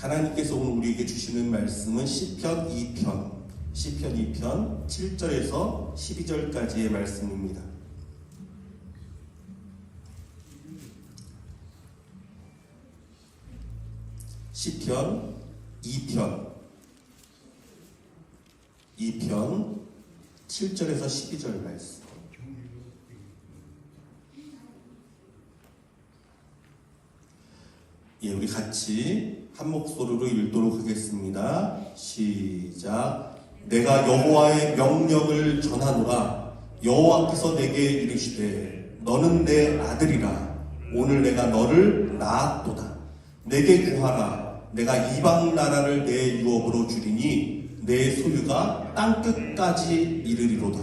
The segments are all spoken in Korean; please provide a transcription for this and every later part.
하나님께서 오늘 우리에게 주시는 말씀은 시편 2편 7절에서 12절까지의 말씀입니다. 시편 2편 7절에서 12절 말씀. 예, 우리 같이 한 목소리로 읽도록 하겠습니다. 시작. 내가 여호와의 명령을 전하노라. 여호와께서 내게 이르시되 너는 내 아들이라. 오늘 내가 너를 낳았도다. 내게 구하라. 내가 이방 나라를 내 유업으로 주리니 내 소유가 땅끝까지 이르리로다.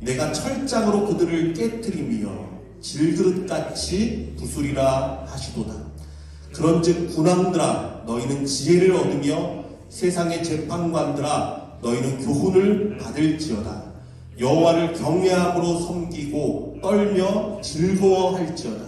내가 철장으로 그들을 깨트리며 질그릇같이 부수리라 하시도다. 그런즉 군왕들아 너희는 지혜를 얻으며 세상의 재판관들아 너희는 교훈을 받을지어다. 여호와를 경외함으로 섬기고 떨며 즐거워할지어다.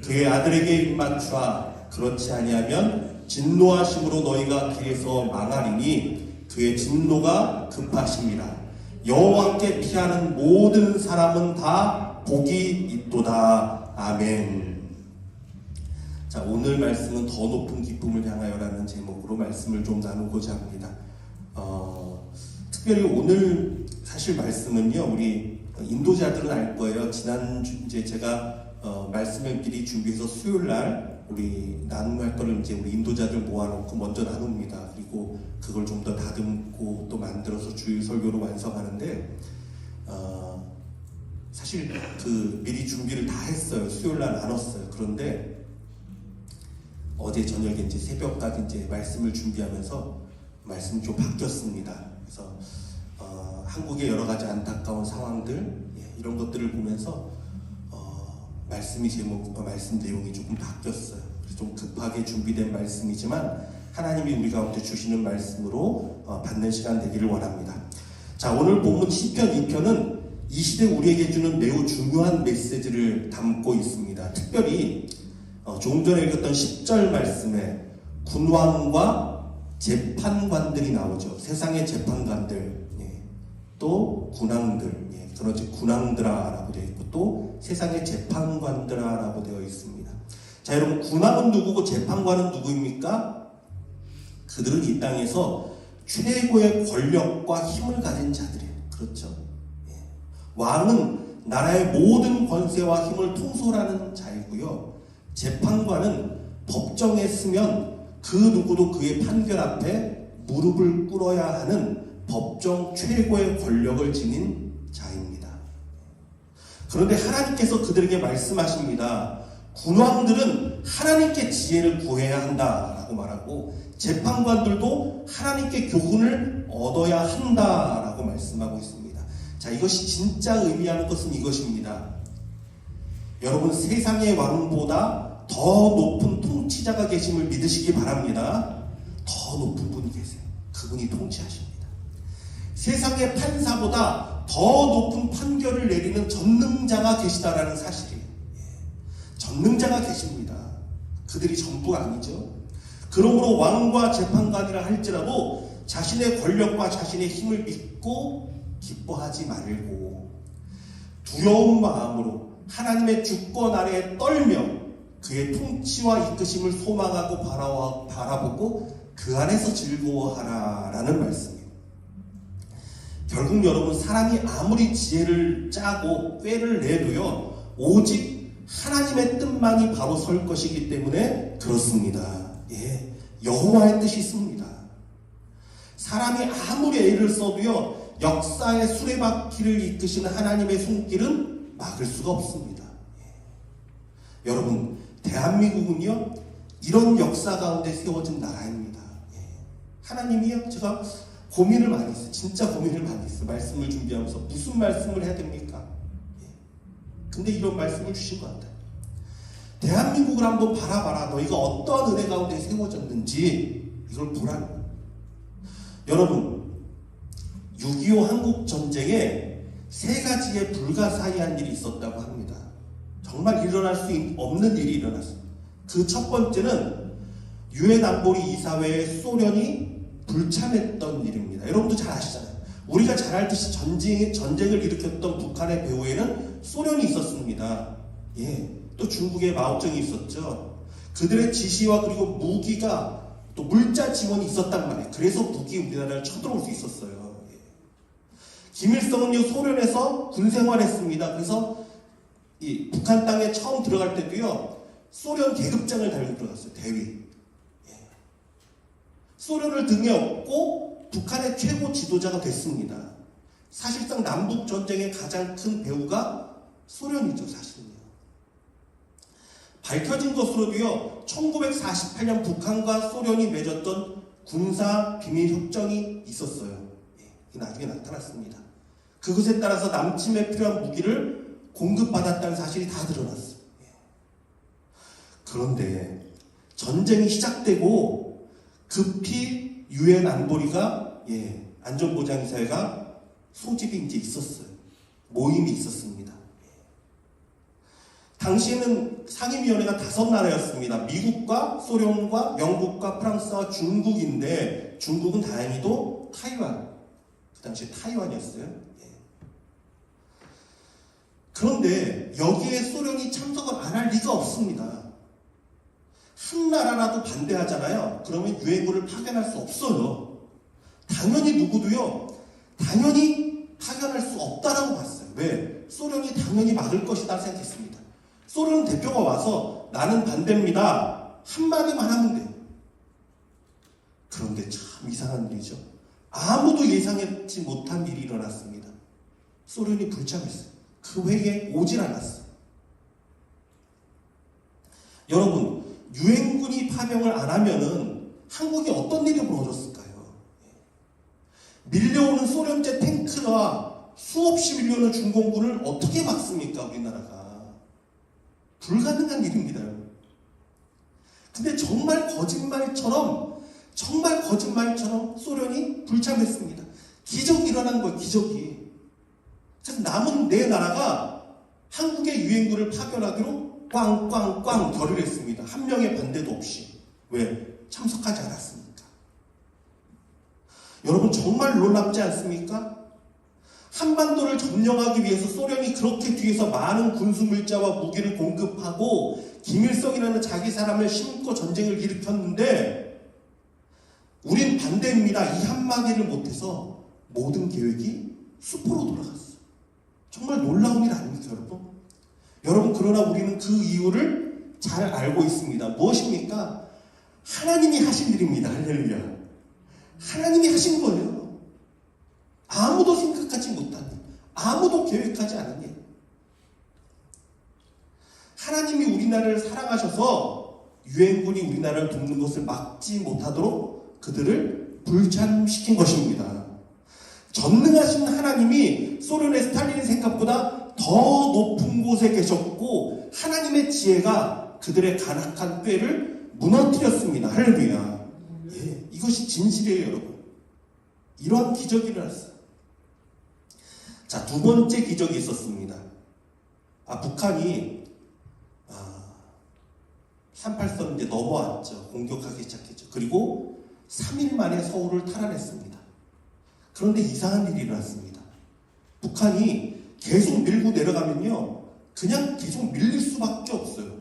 그의 아들에게 입맞추라. 그렇지 아니하면 진노하심으로 너희가 길에서 망하리니 그의 진노가 급하심이라. 여호와께 피하는 모든 사람은 다 복이 있도다. 아멘. 자, 오늘 말씀은 더 높은 기쁨을 향하여라는 제목으로 말씀을 좀 나누고자 합니다. 특별히 오늘 사실 말씀은요, 우리 인도자들은 알 거예요. 지난주 이제 제가 말씀을 미리 준비해서 수요일 날 우리 나눔할 거를 이제 우리 인도자들 모아놓고 먼저 나눕니다. 그리고 그걸 좀 더 다듬고 또 만들어서 주일 설교로 완성하는데 사실 그 미리 준비를 다 했어요. 수요일 날 나눴어요. 그런데 어제 저녁에 이제 새벽까지 이제 말씀을 준비하면서 말씀이 좀 바뀌었습니다. 그래서 한국의 여러 가지 안타까운 상황들 이런 것들을 보면서 말씀이 제목과 말씀 내용이 조금 바뀌었어요. 그래서 좀 급하게 준비된 말씀이지만 하나님이 우리 가운데 주시는 말씀으로 받는 시간 되기를 원합니다. 자, 오늘 본문 시편 2편은 이 시대 우리에게 주는 매우 중요한 메시지를 담고 있습니다. 특별히 조금 전에 읽었던 10절 말씀에 군왕과 재판관들이 나오죠. 세상의 재판관들, 또 군왕들, 그렇지 군왕들아라고 되어 있고 또 세상의 재판관들아라고 되어 있습니다. 자, 여러분, 군왕은 누구고 재판관은 누구입니까? 그들은 이 땅에서 최고의 권력과 힘을 가진 자들이에요. 그렇죠? 왕은 나라의 모든 권세와 힘을 통솔하는 자이고요. 재판관은 법정에 서면 그 누구도 그의 판결 앞에 무릎을 꿇어야 하는 법정 최고의 권력을 지닌 자입니다. 그런데 하나님께서 그들에게 말씀하십니다. 군왕들은 하나님께 지혜를 구해야 한다라고 말하고 재판관들도 하나님께 교훈을 얻어야 한다라고 말씀하고 있습니다. 자, 이것이 진짜 의미하는 것은 이것입니다. 여러분, 세상의 왕보다 더 높은 통치자가 계심을 믿으시기 바랍니다. 더 높은 분이 계세요. 그분이 통치하십니다. 세상의 판사보다 더 높은 판결을 내리는 전능자가 계시다라는 사실이에요. 전능자가 계십니다. 그들이 전부가 아니죠. 그러므로 왕과 재판관이라 할지라도 자신의 권력과 자신의 힘을 믿고 기뻐하지 말고 두려운 마음으로 하나님의 주권 아래에 떨며 그의 통치와 이끄심을 소망하고 바라보고 그 안에서 즐거워하라라는 말씀이에요. 결국 여러분, 사람이 아무리 지혜를 짜고 꾀를 내도요, 오직 하나님의 뜻만이 바로 설 것이기 때문에 그렇습니다. 여호와의 뜻이 있습니다. 사람이 아무리 애를 써도요, 역사의 수레바퀴를 이끄시는 하나님의 손길은 막을 수가 없습니다. 여러분, 대한민국은요, 이런 역사 가운데 세워진 나라입니다. 하나님이요, 제가 고민을 많이 했어요. 진짜 고민을 많이 했어요. 말씀을 준비하면서 무슨 말씀을 해야 됩니까? 근데 이런 말씀을 주신 것 같아요. 대한민국을 한번 바라봐라. 너희가 어떠한 은혜 가운데 세워졌는지 이걸 보라는 거예요. 여러분, 6.25 한국전쟁에 3가지의 불가사의한 일이 있었다고 합니다. 정말 일어날 수 없는 일이 일어났습니다. 그 첫 번째는 유엔 안보리 이사회에 소련이 불참했던 일입니다. 여러분도 잘 아시잖아요. 우리가 잘 알듯이 전쟁을 일으켰던 북한의 배후에는 소련이 있었습니다. 예, 또 중국의 마오쩌둥이 있었죠. 그들의 지시와 그리고 무기가 또 물자 지원이 있었단 말이에요. 그래서 무기 우리나라를 쳐들어올 수 있었어요. 예. 김일성은요 소련에서 군 생활했습니다. 그래서 이 북한 땅에 처음 들어갈 때도요 소련 계급장을 달고 들어갔어요. 대위. 예. 소련을 등에 업고 북한의 최고 지도자가 됐습니다. 사실상 남북 전쟁의 가장 큰 배후가 소련이죠, 사실은요. 밝혀진 것으로도요, 1948년 북한과 소련이 맺었던 군사 비밀 협정이 있었어요. 예, 나중에 나타났습니다. 그것에 따라서 남침에 필요한 무기를 공급받았다는 사실이 다 드러났어요. 예. 그런데 전쟁이 시작되고 급히 유엔 안보리가 안전보장이사회가 소집이 이제 있었어요. 모임이 있었습니다. 당시에는 상임위원회가 5나라였습니다. 미국과 소련과 영국과 프랑스와 중국인데 중국은 다행히도 타이완, 그 당시에 타이완이었어요. 예. 그런데 여기에 소련이 참석을 안 할 리가 없습니다. 한 나라라도 반대하잖아요. 그러면 유엔군을 파견할 수 없어요. 당연히 누구도요, 당연히 파견할 수 없다라고 봤어요. 왜? 소련이 당연히 막을 것이다 생각했습니다. 소련 대표가 와서 나는 반대입니다. 한마디만 하면 돼요. 그런데 참 이상한 일이죠. 아무도 예상했지 못한 일이 일어났습니다. 소련이 불참했어요. 그 회의에 오질 않았어요. 여러분, 유엔군이 파병을 안 하면은 한국에 어떤 일이 벌어졌을까요? 밀려오는 소련제 탱크와 수없이 밀려오는 중공군을 어떻게 막습니까, 우리나라가? 불가능한 일입니다. 근데 정말 거짓말처럼 소련이 불참했습니다. 기적이 일어난 거예요, 기적이. 그래서 남은 네 나라가 한국의 유엔군을 파견하기로 꽝꽝꽝 결의를 했습니다. 한 명의 반대도 없이. 왜? 참석하지 않았습니까? 여러분 정말 놀랍지 않습니까? 한반도를 점령하기 위해서 소련이 그렇게 뒤에서 많은 군수물자와 무기를 공급하고 김일성이라는 자기 사람을 심고 전쟁을 일으켰는데 우린 반대입니다. 이 한마디를 못해서 모든 계획이 수포로 돌아갔어요. 정말 놀라운 일 아닙니까, 여러분? 여러분, 그러나 우리는 그 이유를 잘 알고 있습니다. 무엇입니까? 하나님이 하신 일입니다. 할렐루야. 하나님이 하신 거예요. 아무도 생각하지 못한 일, 아무도 계획하지 않은 일. 하나님이 우리나라를 사랑하셔서 유엔군이 우리나라를 돕는 것을 막지 못하도록 그들을 불참시킨 것입니다. 전능하신 하나님이 소련의 스탈린이 생각보다 더 높은 곳에 계셨고 하나님의 지혜가 그들의 간악한 꾀를 무너뜨렸습니다. 할렐루야. 예, 이것이 진실이에요, 여러분. 이러한 기적이 일어났어요. 자, 두 번째 기적이 있었습니다. 북한이 38선 이제 넘어왔죠. 공격하기 시작했죠. 그리고 3일 만에 서울을 탈환했습니다. 그런데 이상한 일이 일어났습니다. 북한이 계속 밀고 내려가면요, 그냥 계속 밀릴 수밖에 없어요.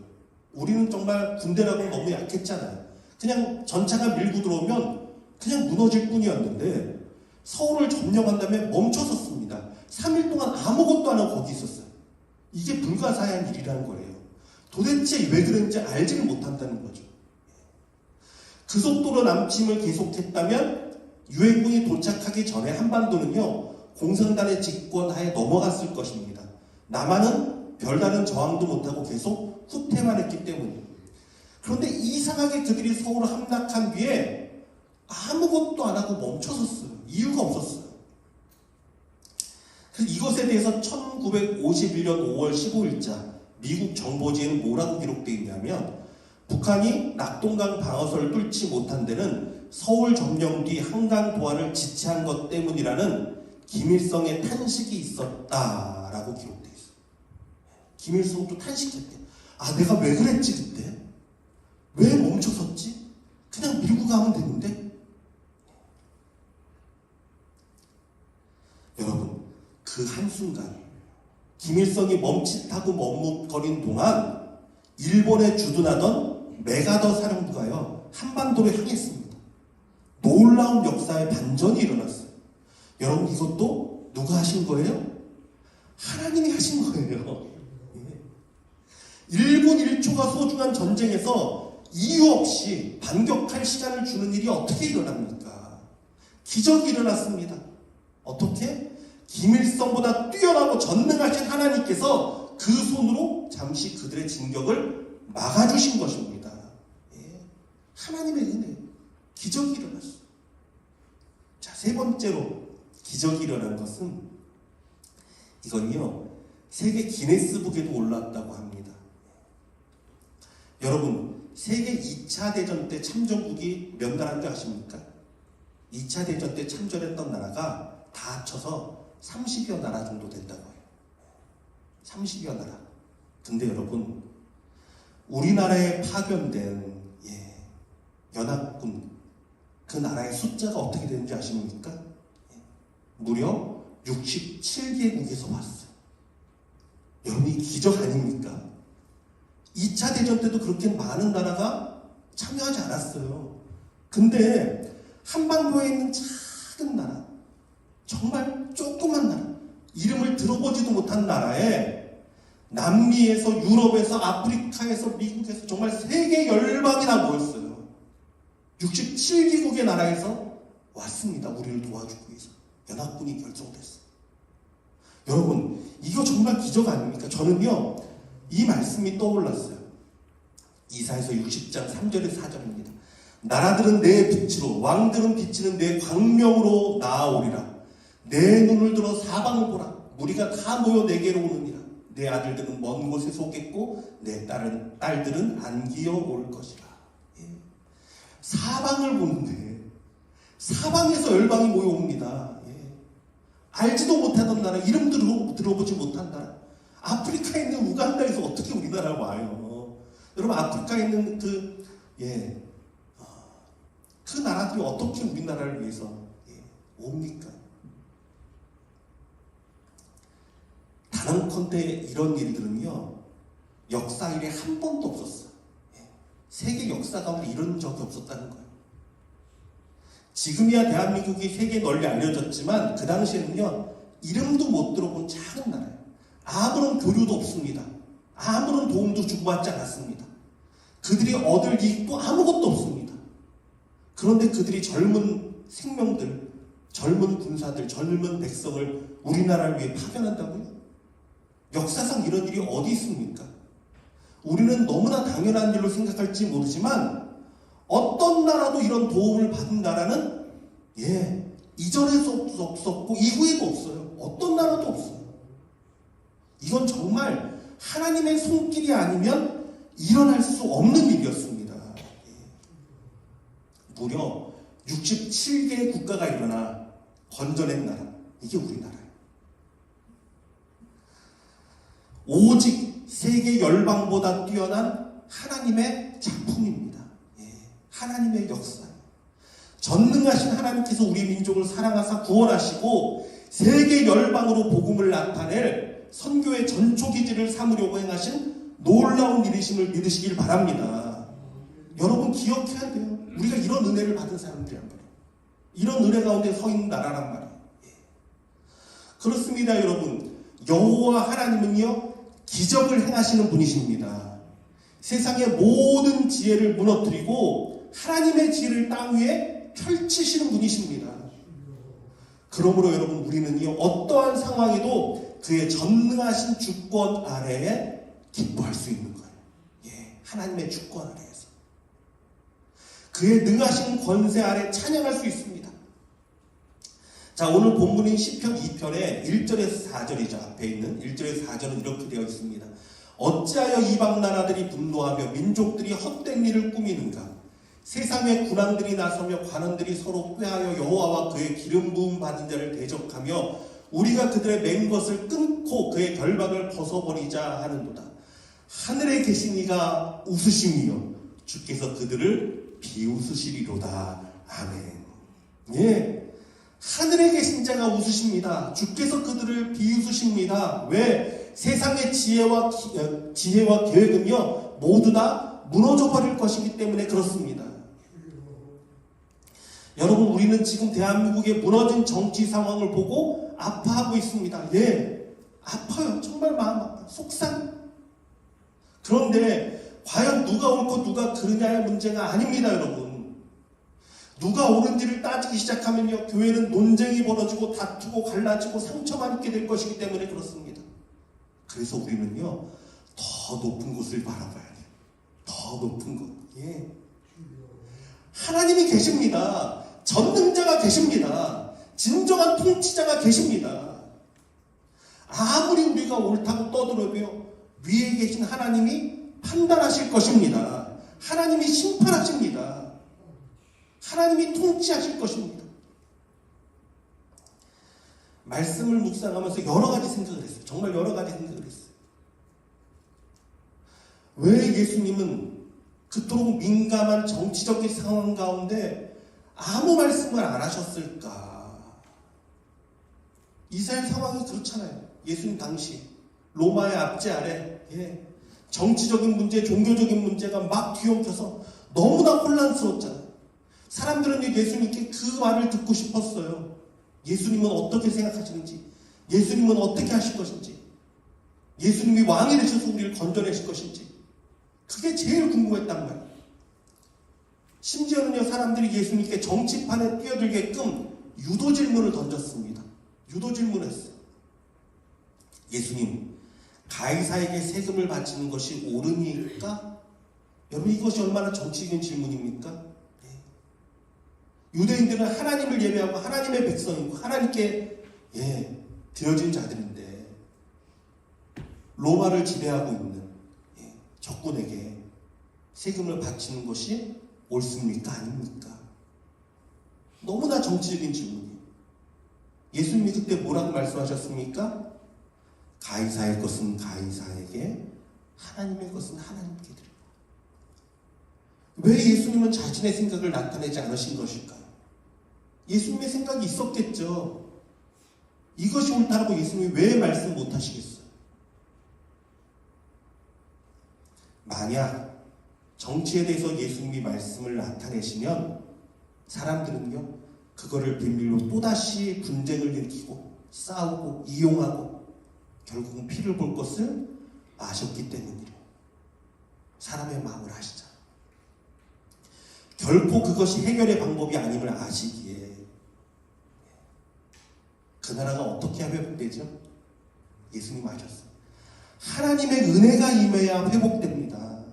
우리는 정말 군대라고 너무 약했잖아요. 그냥 전차가 밀고 들어오면 그냥 무너질 뿐이었는데 서울을 점령한 다음에 멈춰섰습니다. 3일 동안 아무것도 안 하고 거기 있었어요. 이게 불가사의한 일이라는 거예요. 도대체 왜 그런지 알지를 못한다는 거죠. 그 속도로 남침을 계속했다면 유엔군이 도착하기 전에 한반도는요, 공산당의 집권하에 넘어갔을 것입니다. 남한은 별다른 저항도 못하고 계속 후퇴만 했기 때문이에요. 그런데 이상하게 그들이 서울을 함락한 뒤에 아무것도 안 하고 멈춰섰어요. 이유가 없었어요. 그래서 이것에 대해서 1951년 5월 15일자 미국 정보지에는 뭐라고 기록되어 있냐면, 북한이 낙동강 방어선을 뚫지 못한 데는 서울 점령 뒤 한강 도하를 지체한 것 때문이라는 김일성의 탄식이 있었다라고 기록되어 있어요. 김일성도 탄식했대. 내가 왜 그랬지 그때? 왜 멈춰섰지? 하면 되는데 여러분 그 한순간 김일성이 멈칫하고 머뭇거린 동안 일본에 주둔하던 메가더 사령부가요 한반도를 향했습니다. 놀라운 역사의 반전이 일어났어요. 여러분 이것도 누가 하신 거예요? 하나님이 하신 거예요. 일본 일초가 소중한 전쟁에서 이유 없이 반격할 시간을 주는 일이 어떻게 일어납니까? 기적이 일어났습니다. 어떻게? 김일성보다 뛰어나고 전능하신 하나님께서 그 손으로 잠시 그들의 진격을 막아주신 것입니다. 하나님의 은혜, 기적이 일어났어요. 자, 세 번째로 기적이 일어난 것은 이건요 세계 기네스북에도 올랐다고 합니다. 여러분 세계 2차 대전 때 참전국이 몇 나라인 줄 아십니까? 2차 대전 때 참전했던 나라가 다 합쳐서 30여 나라 정도 된다고 해요. 30여 나라. 근데 여러분 우리나라에 파견된 연합군 그 나라의 숫자가 어떻게 되는지 아십니까? 무려 67개국에서 왔어요. 여러분 이 기적 아닙니까? 2차 대전 때도 그렇게 많은 나라가 참여하지 않았어요. 근데 한반도에 있는 작은 나라, 정말 조그만 나라, 이름을 들어보지도 못한 나라에 남미에서 유럽에서 아프리카에서 미국에서 정말 세계 열방이나 모였어요. 67개국의 나라에서 왔습니다. 우리를 도와주기 위해서. 연합군이 결성됐어요. 여러분 이거 정말 기적 아닙니까? 저는요 이 말씀이 떠올랐어요. 이사야서 60장 3절에서 4절입니다. 나라들은 내 빛으로 왕들은 비치는 내 광명으로 나아오리라. 내 눈을 들어 사방을 보라. 무리가 다 모여 내게로 오느니라. 내 아들들은 먼 곳에서 오겠고 내 딸들은 안기어 올 것이라. 사방을 보는데 사방에서 열방이 모여옵니다. 알지도 못하던 나라, 이름 들어보지 못한 나라. 아프리카에 있는 우간다에서 어떻게 우리나라에 와요? 여러분 아프리카에 있는 그 나라들이 어떻게 우리나라를 위해서 옵니까? 단언컨대 이런 일들은요 역사 일에 한 번도 없었어요. 세계 역사 가운데 이런 적이 없었다는 거예요. 지금이야 대한민국이 세계에 널리 알려졌지만 그 당시에는요 이름도 못 들어본 작은 나라예요. 아무런 교류도 없습니다. 아무런 도움도 주고받지 않았습니다. 그들이 얻을 이익도 아무것도 없습니다. 그런데 그들이 젊은 생명들, 젊은 군사들, 젊은 백성을 우리나라를 위해 파견한다고요? 역사상 이런 일이 어디 있습니까? 우리는 너무나 당연한 일로 생각할지 모르지만 어떤 나라도 이런 도움을 받은 나라는 이전에도 없었고 이후에도 없어요. 어떤 나라도 없어요. 이건 정말 하나님의 손길이 아니면 일어날 수 없는 일이었습니다. 무려 67개의 국가가 일어나 건져낸 나라, 이게 우리나라예요. 오직 세계 열방보다 뛰어난 하나님의 작품입니다. 하나님의 역사. 전능하신 하나님께서 우리 민족을 사랑하사 구원하시고 세계 열방으로 복음을 나타낼 선교의 전초기지를 삼으려고 행하신 놀라운 일이심을 믿으시길 바랍니다. 여러분 기억해야 돼요. 우리가 이런 은혜를 받은 사람들이란 말이에요. 이런 은혜 가운데 서 있는 나라란 말이에요. 그렇습니다. 여러분 여호와 하나님은요 기적을 행하시는 분이십니다. 세상의 모든 지혜를 무너뜨리고 하나님의 지혜를 땅 위에 펼치시는 분이십니다. 그러므로 여러분 우리는요 어떠한 상황에도 그의 전능하신 주권 아래에 기뻐할 수 있는 거예요. 하나님의 주권 아래에서 그의 능하신 권세 아래 찬양할 수 있습니다. 자, 오늘 본문인 시편 2편의 1절에서 4절이죠. 앞에 있는 1절에서 4절은 이렇게 되어 있습니다. 어찌하여 이방 나라들이 분노하며 민족들이 헛된 일을 꾸미는가? 세상의 군왕들이 나서며 관원들이 서로 꾀하여 여호와와 그의 기름 부음 받은 자를 대적하며 우리가 그들의 맹 것을 끊고 그의 결박을 벗어버리자 하는도다. 하늘에 계신 이가 웃으심이요 주께서 그들을 비웃으시리로다. 아멘. 예. 하늘에 계신 자가 웃으십니다. 주께서 그들을 비웃으십니다. 왜? 세상의 지혜와 계획은요, 모두 다 무너져 버릴 것이기 때문에 그렇습니다. 여러분, 우리는 지금 대한민국의 무너진 정치 상황을 보고 아파하고 있습니다. 예, 아파요. 정말 마음 아파요. 속상. 그런데 과연 누가 옳고 누가 그르냐의 문제가 아닙니다, 여러분. 누가 옳은지를 따지기 시작하면요, 교회는 논쟁이 벌어지고 다투고 갈라지고 상처만 입게 될 것이기 때문에 그렇습니다. 그래서 우리는요, 더 높은 곳을 바라봐야 돼요. 더 높은 곳. 예. 하나님이 계십니다. 전능자가 계십니다. 진정한 통치자가 계십니다. 아무리 우리가 옳다고 떠들어도요, 위에 계신 하나님이 판단하실 것입니다. 하나님이 심판하십니다. 하나님이 통치하실 것입니다. 말씀을 묵상하면서 여러 가지 생각을 했어요. 정말 여러 가지 생각을 했어요. 왜 예수님은 그토록 민감한 정치적인 상황 가운데 아무 말씀을 안 하셨을까? 이스라엘 상황이 그렇잖아요. 예수님 당시 로마의 압제 아래, 예, 정치적인 문제, 종교적인 문제가 막 뒤엉켜서 너무나 혼란스러웠잖아요. 사람들은 예수님께 그 말을 듣고 싶었어요. 예수님은 어떻게 생각하시는지, 예수님은 어떻게 하실 것인지, 예수님이 왕이 되셔서 우리를 건져내실 것인지, 그게 제일 궁금했단 말이에요. 심지어는요, 사람들이 예수님께 정치판에 뛰어들게끔 유도 질문을 던졌습니다. 유도 질문을 했어요. 예수님, 가이사에게 세금을 바치는 것이 옳으니까? 여러분, 이것이 얼마나 정치적인 질문입니까? 유대인들은 하나님을 예배하고 하나님의 백성이고 하나님께 드려진 자들인데, 로마를 지배하고 있는 적군에게 세금을 바치는 것이 옳습니까? 아닙니까? 너무나 정치적인 질문이에요. 예수님이 그때 뭐라고 말씀하셨습니까? 가이사의 것은 가이사에게, 하나님의 것은 하나님께 드리라. 왜 예수님은 자신의 생각을 나타내지 않으신 것일까요? 예수님의 생각이 있었겠죠. 이것이 옳다고 예수님이 왜 말씀 못하시겠어요? 만약 정치에 대해서 예수님이 말씀을 나타내시면 사람들은요, 그거를 비밀로 또다시 분쟁을 일으키고 싸우고 이용하고 결국은 피를 볼 것을 아셨기 때문이에요. 사람의 마음을 아시잖아요. 결코 그것이 해결의 방법이 아님을 아시기에 그 나라가 어떻게 회복되죠? 예수님 아셨어요. 하나님의 은혜가 임해야 회복됩니다.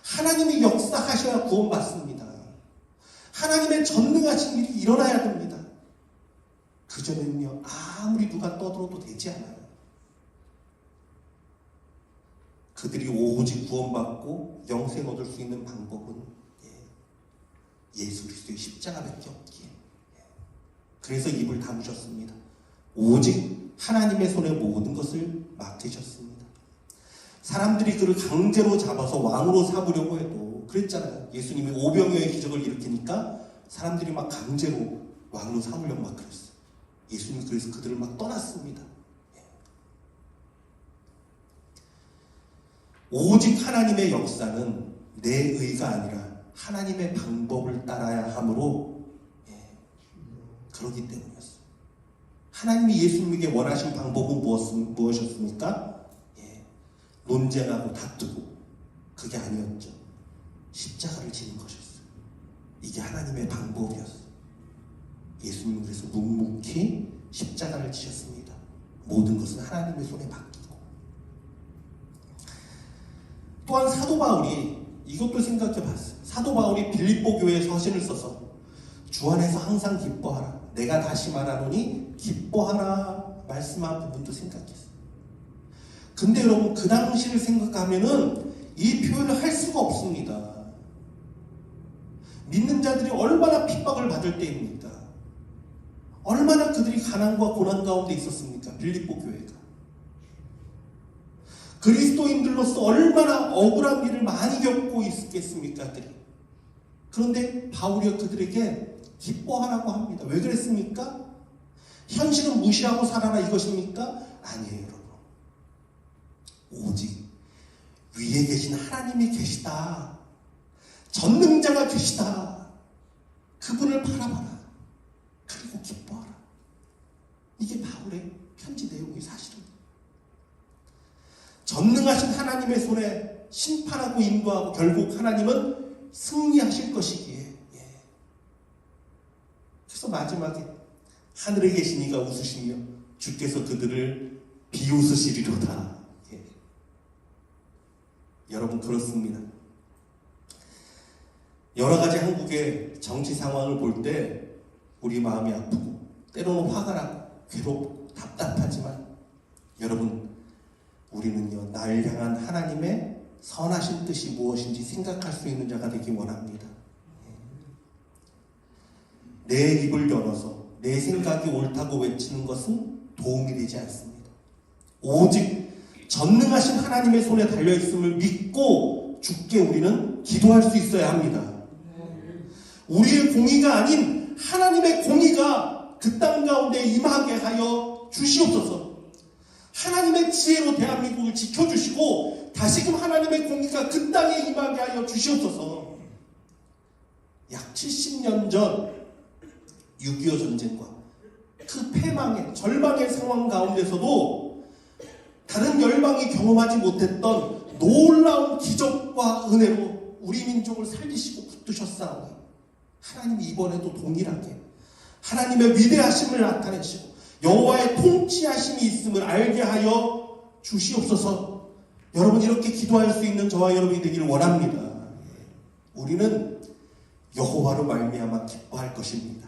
하나님이 역사하셔야 구원받습니다. 하나님의 전능하신 일이 일어나야 됩니다. 그전에는요, 아무리 누가 떠들어도 되지 않아요. 그들이 오직 구원받고 영생 얻을 수 있는 방법은 예수 그리스도의 십자가밖에 없기에, 그래서 입을 다무셨습니다. 오직 하나님의 손에 모든 것을 맡기셨습니다. 사람들이 그를 강제로 잡아서 왕으로 삼으려고 해도 그랬잖아요. 예수님이 오병이어의 기적을 일으키니까 사람들이 막 강제로 왕으로 삼으려고 막 그랬어요. 예수님이 그래서 그들을 막 떠났습니다. 오직 하나님의 역사는 내 의가 아니라 하나님의 방법을 따라야 하므로 그러기 때문이었어요. 하나님이 예수님에게 원하신 방법은 무엇이었습니까? 논쟁하고 다투고, 그게 아니었죠. 십자가를 지는 것이었어요. 이게 하나님의 방법이었어요. 예수님은 그래서 묵묵히 십자가를 지셨습니다. 모든 것은 하나님의 손에 맡기고. 또한 사도 바울이 이것도 생각해 봤어요. 사도 바울이 빌립보 교회에 서신을 써서 주 안에서 항상 기뻐하라, 내가 다시 말하노니 기뻐하라 말씀한 부분도 생각했어요. 근데 여러분, 그 당시를 생각하면은 이 표현을 할 수가 없습니다. 믿는 자들이 얼마나 핍박을 받을 때입니까? 얼마나 그들이 가난과 고난 가운데 있었습니까? 빌립보 교회가. 그리스도인들로서 얼마나 억울한 일을 많이 겪고 있겠습니까? 그들이. 그런데 바울이 그들에게 기뻐하라고 합니다. 왜 그랬습니까? 현실은 무시하고 살아라 이것입니까? 아니에요, 여러분. 오직 위에 계신 하나님이 계시다. 전능자가 계시다. 그분을 바라봐라. 그리고 기뻐하라. 이게 바울의 편지 내용이 사실은. 전능하신 하나님의 손에 심판하고 인도하고 결국 하나님은 승리하실 것이기에. 그래서 마지막에 하늘에 계신 이가 웃으시며 주께서 그들을 비웃으시리로다. 여러분, 그렇습니다. 여러 가지 한국의 정치 상황을 볼 때 우리 마음이 아프고 때로는 화가 나고 괴롭고 답답하지만 여러분, 우리는요, 날 향한 하나님의 선하신 뜻이 무엇인지 생각할 수 있는 자가 되기 원합니다. 내 입을 열어서 내 생각이 옳다고 외치는 것은 도움이 되지 않습니다. 오직 전능하신 하나님의 손에 달려있음을 믿고 주께 우리는 기도할 수 있어야 합니다. 우리의 공의가 아닌 하나님의 공의가 그 땅 가운데 임하게 하여 주시옵소서. 하나님의 지혜로 대한민국을 지켜주시고 다시금 하나님의 공의가 그 땅에 임하게 하여 주시옵소서. 약 70년 전 6.25 전쟁과 그 패망의 절망의 상황 가운데서도 다른 열방이 경험하지 못했던 놀라운 기적과 은혜로 우리 민족을 살리시고 붙드셨사오니 하나님이 이번에도 동일하게 하나님의 위대하심을 나타내시고 여호와의 통치하심이 있음을 알게 하여 주시옵소서. 여러분, 이렇게 기도할 수 있는 저와 여러분이 되기를 원합니다. 우리는 여호와로 말미암아 기뻐할 것입니다.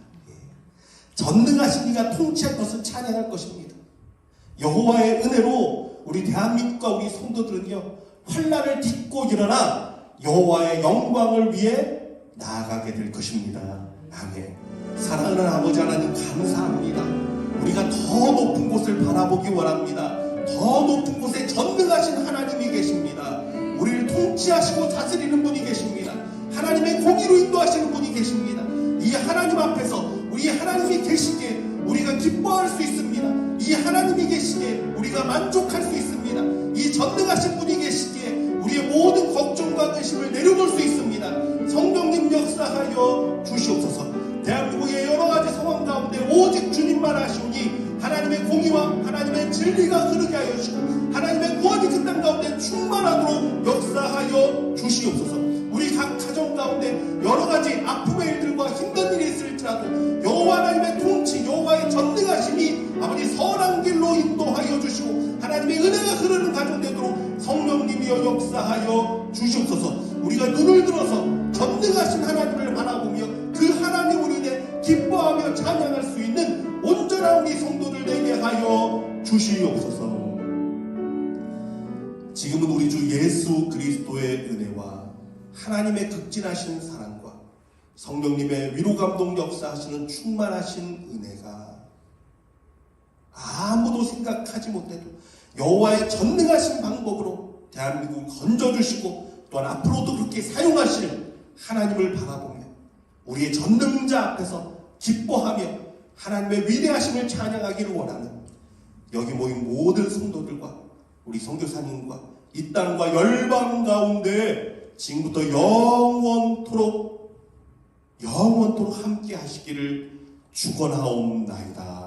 전능하신 이가 통치할 것을 찬양할 것입니다. 여호와의 은혜로 우리 대한민국과 우리 성도들은요, 환난을 딛고 일어나 여호와의 영광을 위해 나아가게 될 것입니다. 아멘. 사랑하는 아버지 하나님, 감사합니다. 우리가 더 높은 곳을 바라보기 원합니다. 더 높은 곳에 전능하신 하나님이 계십니다. 우리를 통치하시고 다스리는 분이 계십니다. 하나님의 공의로 인도하시는 분이 계십니다. 이 하나님 앞에서 우리 하나님이 계시기에 우리가 기뻐할 수 있습니다. 이 하나님이 계시기에 우리가 만족할 수 있습니다. 이 전능하신 분이 계시기에 우리의 모든 걱정과 의심을 내려놓을 수 있습니다. 성령님 역사하여 주시옵소서. 대한민국의 여러 가지 상황 가운데 오직 주님만 아시오니 하나님의 공의와 하나님의 진리가 흐르게 하여 주시고 하나님의 구원이 그 땅 가운데 충만하도록 역사하여 주시옵소서. 우리 각 가정 가운데 여러 가지 아픔의 일들과 힘든 일이 있을지라도 여호와 하나님의 통치, 여호와의 전능하심이 아버지 선한 길로 인도하여 주시고 하나님의 은혜가 흐르는 가정 되도록 성령님이여 역사하여 주시옵소서. 우리가 눈을 들어서 전능하신 하나님을 바라보며 그 하나님으로 인해 기뻐하며 찬양할 수 있는 온전한 우리 성도들 되게 하여 주시옵소서. 지금은 우리 주 예수 그리스도의 은혜와 하나님의 극진하신 사랑과 성령님의 위로감동 역사하시는 충만하신 은혜가 아무도 생각하지 못해도 여호와의 전능하신 방법으로 대한민국을 건져주시고 또한 앞으로도 그렇게 사용하실 하나님을 바라보며 우리의 전능자 앞에서 기뻐하며 하나님의 위대하심을 찬양하기를 원하는 여기 모인 모든 성도들과 우리 선교사님과 이 땅과 열방 가운데 지금부터 영원토록 함께 하시기를 축원하옵나이다.